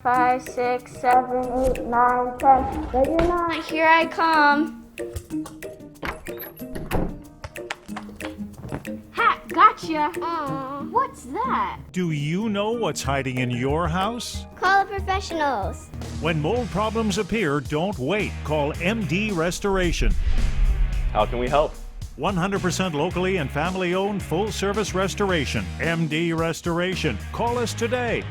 5, 6, 7, 8, 9, 10. Ready or not, here I come. Ha! Gotcha! What's that? Do you know what's hiding in your house? Call the professionals. When mold problems appear, don't wait. Call MD Restoration. How can we help? 100% locally and family-owned full-service restoration. MD Restoration. Call us today.